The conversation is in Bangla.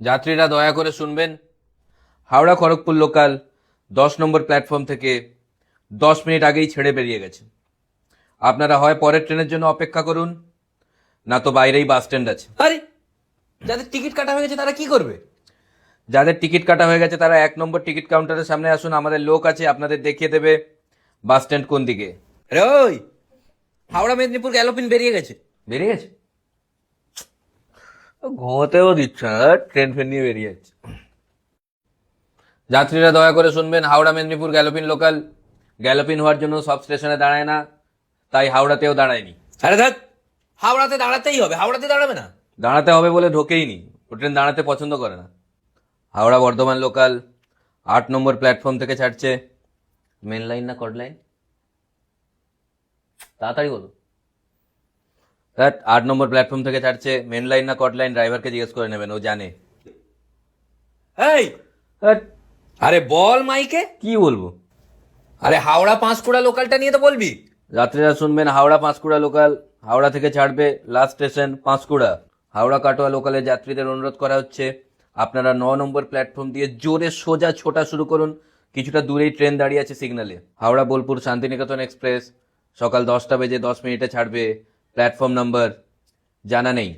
যাত্রীরা দয়া করে শুনবেন, হাওড়া খড়গপুর লোকাল 10 নম্বর প্ল্যাটফর্ম থেকে 10 মিনিট আগেই ছেড়ে বেরিয়ে গেছে। আপনারা হয় পরের ট্রেনের জন্য অপেক্ষা করুন, না তো বাইরেই বাস স্ট্যান্ড আছে। আরে যাদের টিকিট কাটা হয়ে গেছে তারা কি করবে? যাদের টিকিট কাটা হয়ে গেছে তারা 1 নম্বর টিকিট কাউন্টারের সামনে আসুন, আমাদের লোক আছে আপনাদের দেখিয়ে দেবে বাস স্ট্যান্ড কোন দিকে। আরে ওই হাওড়া মেদিনীপুর গ্যালোপিন বেরিয়ে গেছে। বেরিয়ে গেছে? ঘুমোতেও দিচ্ছে না, ট্রেন ফেন নিয়ে বেরিয়ে যাচ্ছে। যাত্রীরা দয়া করে শুনবেন, Howrah Medinipur galloping local galloping হওয়ার জন্য সব স্টেশনে দাঁড়ায় না, তাই হাওড়াতেও দাঁড়ায়নি। আরে দেখ, হাওড়াতে দাঁড়াতেই হবে, হাওড়াতে দাঁড়াবে না? দাঁড়াতে হবে বলে ঢোকেই নি, ও ট্রেন দাঁড়াতে পছন্দ করে না। হাওড়া বর্ধমান লোকাল 8 নম্বর প্ল্যাটফর্ম থেকে ছাড়ছে। মেন লাইন না কর্ড লাইন? তাড়াতাড়ি বলো। 8 নম্বর প্ল্যাটফর্ম থেকে ছাড়ছে, মেন লাইন না কর্ড লাইন ড্রাইভারকে জিজ্ঞেস করে নেবেন, ও জানে। এই ধ্যাৎ, আরে বল মাইকে। কি বলবো? আরে হাওড়া পাঁশকুড়া লোকালটা নিয়ে তো বলবি। যাত্রীরা শুনবেন, হাওড়া পাঁশকুড়া লোকাল হাওড়া থেকে ছাড়বে, লাস্ট স্টেশন পাঁশকুড়া। হাওড়া কাটোয়া লোকালের যাত্রীদের অনুরোধ করা হচ্ছে, আপনারা 9 নম্বর প্ল্যাটফর্ম দিয়ে জোরে সোজা ছোটা শুরু করুন, কিছুটা দূরেই ট্রেন দাঁড়িয়ে আছে সিগন্যালে। হাওড়া বোলপুর শান্তিনিকেতন এক্সপ্রেস সকাল 10টা বেজে 10 মিনিটে ছাড়বে, প্ল্যাটফর্ম নাম্বার জানা নেই।